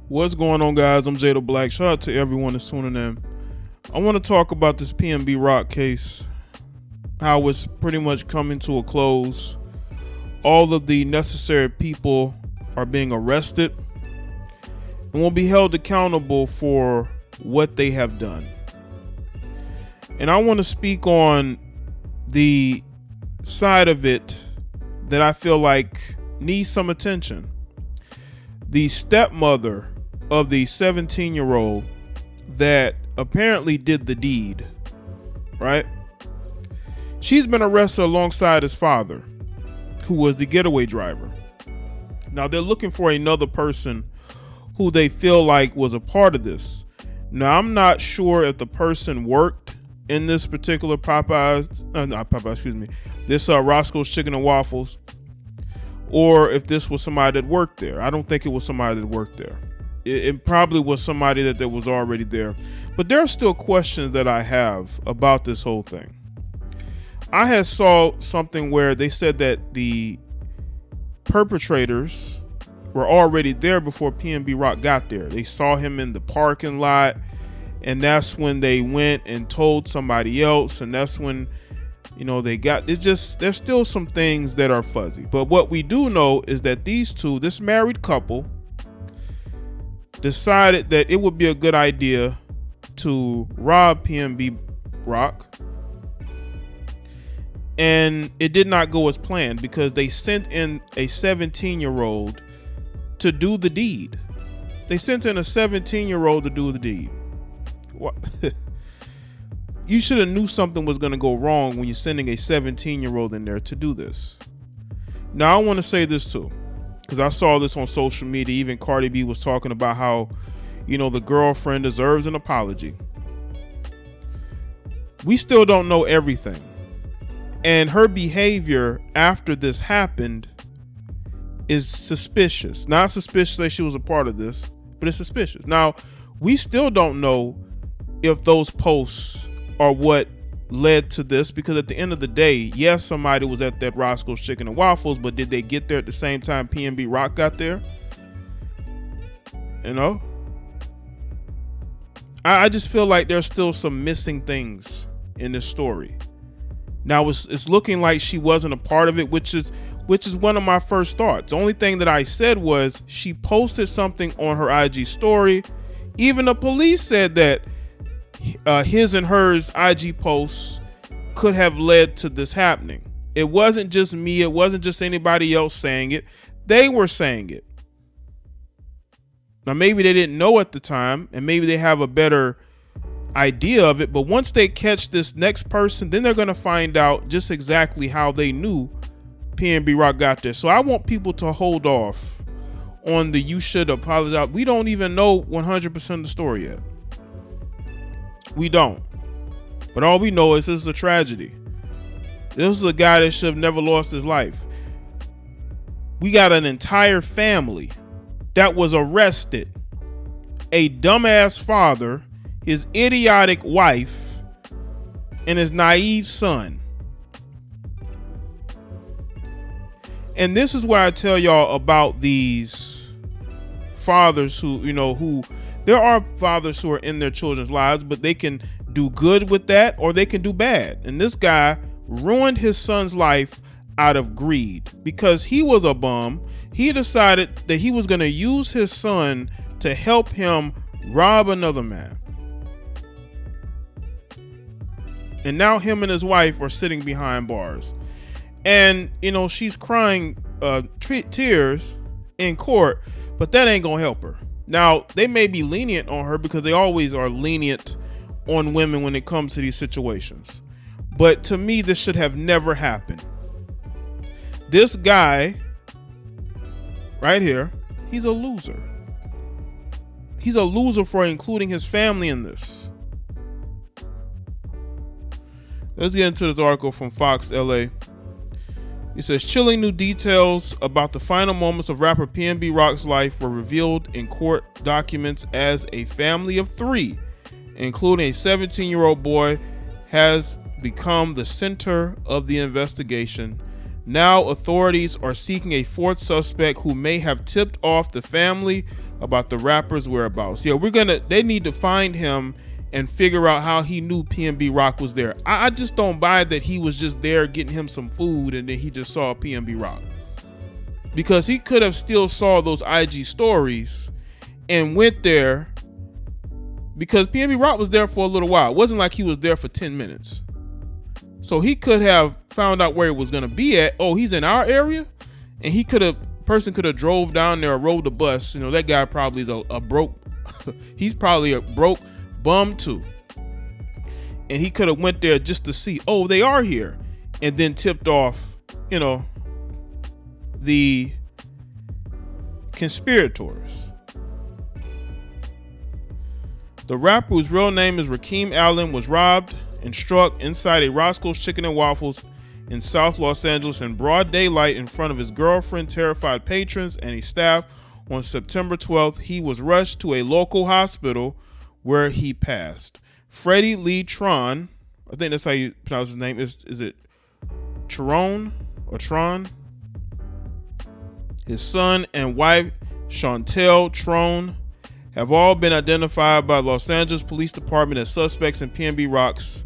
What's going on, guys? I'm Jay Black. Shout out to everyone that's tuning in. I want to talk about this PnB Rock case, how it's pretty much coming to a close. All of the necessary people are being arrested and will be held accountable for what they have done. And I want to speak on the side of it that I feel like needs some attention. The stepmother of the 17-year-old that apparently did the deed, right? She's been arrested alongside his father, who was the getaway driver. Now they're looking for another person who they feel like was a part of this. Now I'm not sure if the person worked in this particular this Roscoe's Chicken and Waffles, or if this was somebody that worked there. I don't think it was somebody that worked there. It probably was somebody that was already there. But there are still questions that I have about this whole thing. I had saw something where they said that the perpetrators were already there before PnB Rock got there. They saw him in the parking lot, and that's when they went and told somebody else, and that's when they got it. Just there's still some things that are fuzzy. But what we do know is that this married couple, decided that it would be a good idea to rob PnB Rock, and it did not go as planned because they sent in a 17-year-old to do the deed. They sent in a 17-year-old to do the deed. What? You should have knew something was going to go wrong when you're sending a 17-year-old in there to do this. Now I want to say this too, because I saw this on social media. Even Cardi B was talking about how, the girlfriend deserves an apology. We still don't know everything. And her behavior after this happened is suspicious. Not suspicious that she was a part of this, but it's suspicious. Now, we still don't know if those posts are what led to this, because at the end of the day, yes, somebody was at that Roscoe's Chicken and Waffles, but did they get there at the same time PnB Rock got there? I just feel like there's still some missing things in this story. Now it's looking like she wasn't a part of it, which is one of my first thoughts. The only thing that I said was she posted something on her IG story. Even the police said that his and hers IG posts could have led to this happening. It wasn't just me. It wasn't just anybody else saying it. They were saying it. Now, maybe they didn't know at the time, and maybe they have a better idea of it. But once they catch this next person, then they're going to find out just exactly how they knew PnB Rock got there. So I want people to hold off on the you should apologize. We don't even know 100% of the story yet. We don't. But all we know is this is a tragedy. This is a guy that should have never lost his life. We got an entire family that was arrested. A dumbass father, his idiotic wife, and his naive son. And this is what I tell y'all about these fathers who there are fathers who are in their children's lives, but they can do good with that or they can do bad. And this guy ruined his son's life out of greed because he was a bum. He decided that he was going to use his son to help him rob another man. And now him and his wife are sitting behind bars. And, she's crying tears in court, but that ain't going to help her. Now, they may be lenient on her because they always are lenient on women when it comes to these situations. But to me, this should have never happened. This guy right here, he's a loser. He's a loser for including his family in this. Let's get into this article from Fox LA. It says, chilling new details about the final moments of rapper PnB Rock's life were revealed in court documents as a family of three, including a 17-year-old boy, has become the center of the investigation. Now authorities are seeking a fourth suspect who may have tipped off the family about the rapper's whereabouts. Yeah, they need to find him and figure out how he knew PnB Rock was there. I just don't buy that he was just there getting him some food and then he just saw PnB Rock. Because he could have still saw those IG stories and went there, because PnB Rock was there for a little while. It wasn't like he was there for 10 minutes. So he could have found out where he was gonna be at. Oh, he's in our area? And person could have drove down there or rode the bus. You know, that guy probably is a broke, he's probably a broke bum too. And he could have went there just to see, oh, they are here. And then tipped off, you know, the conspirators. The rapper, whose real name is Rakeem Allen, was robbed and struck inside a Roscoe's Chicken and Waffles in South Los Angeles in broad daylight in front of his girlfriend, terrified patrons, and his staff on September 12th. He was rushed to a local hospital where he passed. Freddie Lee Tron, I think that's how you pronounce his name. Is it Tron or Tron? His son and wife, Chantel Tron, have all been identified by Los Angeles Police Department as suspects in PnB Rock's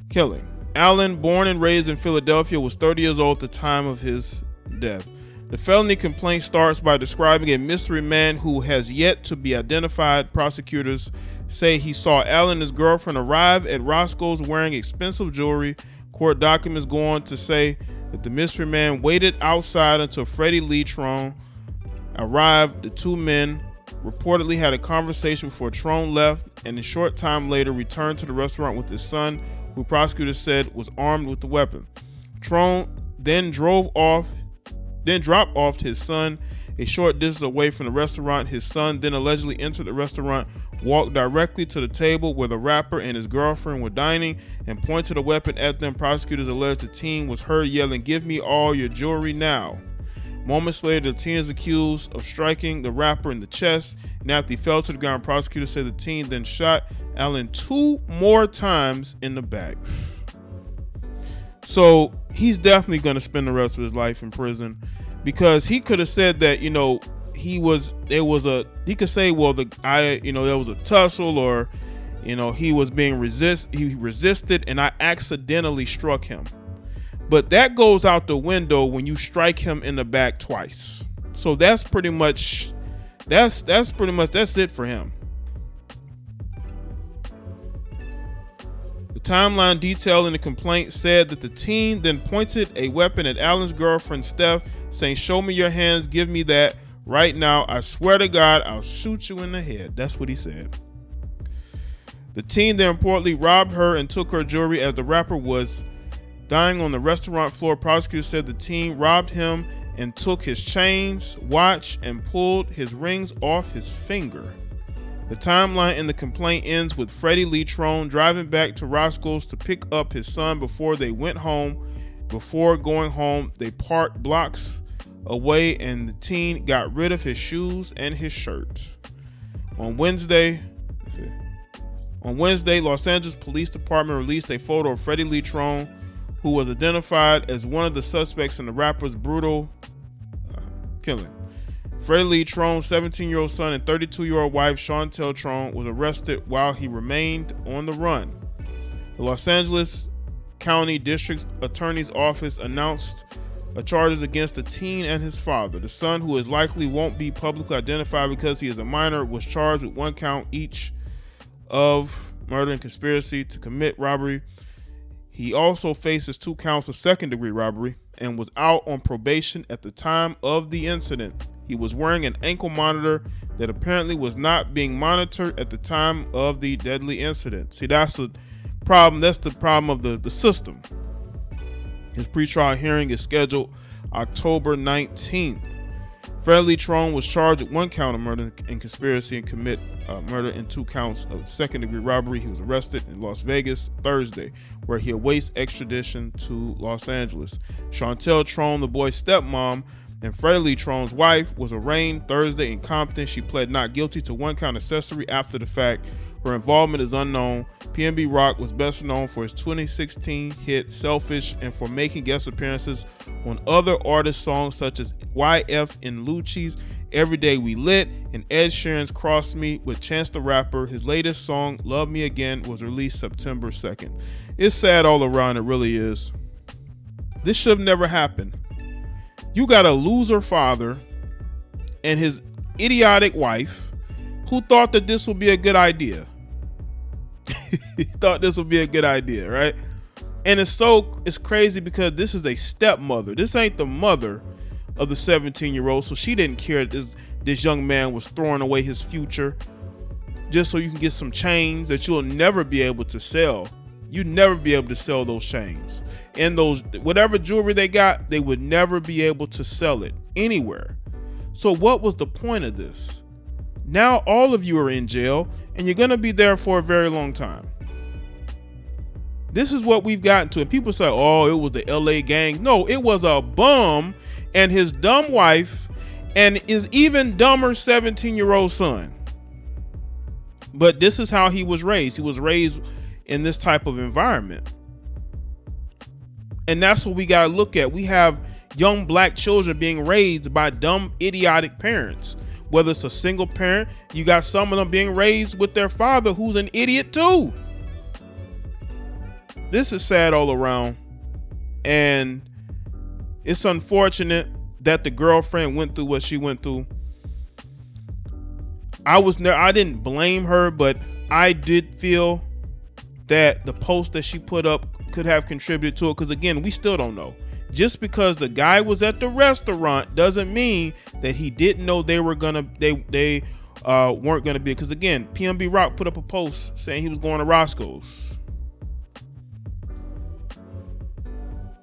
killing. Allen, born and raised in Philadelphia, was 30 years old at the time of his death. The felony complaint starts by describing a mystery man who has yet to be identified. Prosecutors say he saw Allen and his girlfriend arrive at Roscoe's wearing expensive jewelry. Court documents go on to say that the mystery man waited outside until Freddie Lee Tron arrived. The two men reportedly had a conversation before Tron left, and a short time later returned to the restaurant with his son, who prosecutors said was armed with the weapon. Tron then dropped off his son a short distance away from the restaurant. His son then allegedly entered the restaurant, walked directly to the table where the rapper and his girlfriend were dining, and pointed a weapon at them. Prosecutors alleged the teen was heard yelling, "Give me all your jewelry now." Moments later, the teen is accused of striking the rapper in the chest, and after he fell to the ground, prosecutors said the teen then shot Allen 2 more times in the back. So he's definitely going to spend the rest of his life in prison, because he could have said that, you know, he could say, well, there was a tussle, or, you know, he resisted and I accidentally struck him. But that goes out the window when you strike him in the back twice. So that's pretty much it for him. The timeline detailed in the complaint said that the teen then pointed a weapon at Allen's girlfriend, Steph, saying, "Show me your hands, give me that right now. I swear to God, I'll shoot you in the head." That's what he said. The teen then reportedly robbed her and took her jewelry as the rapper was dying on the restaurant floor. Prosecutors said the teen robbed him and took his chains, watch, and pulled his rings off his finger. The timeline in the complaint ends with Freddie Lee Tron driving back to Roscoe's to pick up his son before they went home. Before going home, they parked blocks away, and the teen got rid of his shoes and his shirt. On Wednesday, Los Angeles Police Department released a photo of Freddie Lee Tron, who was identified as one of the suspects in the rapper's brutal killing. Freddie Lee Tron's 17-year-old son and 32-year-old wife, Chantel Tron, was arrested while he remained on the run. The Los Angeles County District Attorney's Office announced charges against the teen and his father. The son, who is likely won't be publicly identified because he is a minor, was charged with 1 count each of murder and conspiracy to commit robbery. He also faces 2 counts of second-degree robbery and was out on probation at the time of the incident. He was wearing an ankle monitor that apparently was not being monitored at the time of the deadly incident. See, that's the problem. That's the problem of the system. His pretrial hearing is scheduled October 19th. Freddie Lee Tron was charged with 1 count of murder and conspiracy and commit murder and 2 counts of second-degree robbery. He was arrested in Las Vegas Thursday, where he awaits extradition to Los Angeles. Chantel Tron, the boy's stepmom, and Freddie Lee Tron's wife, was arraigned Thursday in Compton. She pled not guilty to 1 count accessory after the fact. Her involvement is unknown. PnB Rock was best known for his 2016 hit Selfish and for making guest appearances on other artists' songs such as YF and Lucci's Every Day We Lit, and Ed Sheeran's Cross Me with Chance the Rapper. His latest song, Love Me Again, was released September 2nd. It's sad all around, it really is. This should have never happened. You got a loser father and his idiotic wife who thought that this would be a good idea. He thought this would be a good idea, right? And it's crazy because this is a stepmother. This ain't the mother of the 17-year-old, so she didn't care that this young man was throwing away his future just so you can get some chains that you'll never be able to sell. You'd never be able to sell those chains. And those, whatever jewelry they got, they would never be able to sell it anywhere. So what was the point of this? Now all of you are in jail and you're gonna be there for a very long time. This is what we've gotten to. And people say, oh, it was the LA gang. No, it was a bum and his dumb wife and his even dumber 17-year-old son. But this is how he was raised. He was raised in this type of environment. And that's what we got to look at. We have young black children being raised by dumb, idiotic parents. Whether it's a single parent, you got some of them being raised with their father who's an idiot too. This is sad all around. And it's unfortunate that the girlfriend went through what she went through. I didn't blame her, but I did feel that the post that she put up could have contributed to it, because again, we still don't know. Just because the guy was at the restaurant doesn't mean that he didn't know they weren't gonna be, because again, PnB Rock put up a post saying he was going to Roscoe's.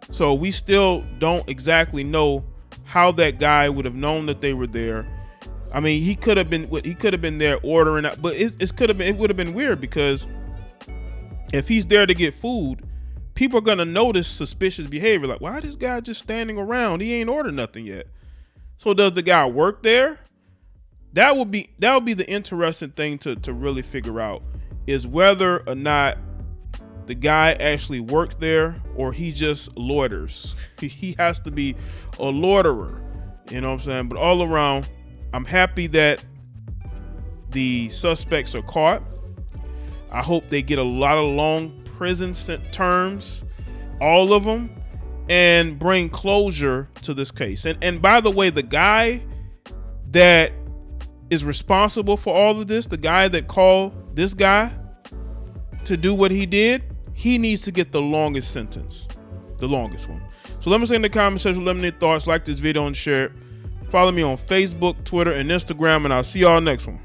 So we still don't exactly know how that guy would have known that they were there. I mean, he could have been there ordering out, but it would have been weird, because if he's there to get food, people are gonna notice suspicious behavior. Like, why is this guy just standing around? He ain't ordered nothing yet. So does the guy work there? That would be the interesting thing to really figure out, is whether or not the guy actually works there or he just loiters. He has to be a loiterer, you know what I'm saying? But all around, I'm happy that the suspects are caught. I hope they get a lot of long prison terms, all of them, and bring closure to this case. And by the way, the guy that is responsible for all of this, the guy that called this guy to do what he did, he needs to get the longest sentence, the longest one. So let me say in the comment section, let me know your thoughts, like this video and share it. Follow me on Facebook, Twitter, and Instagram, and I'll see y'all next one.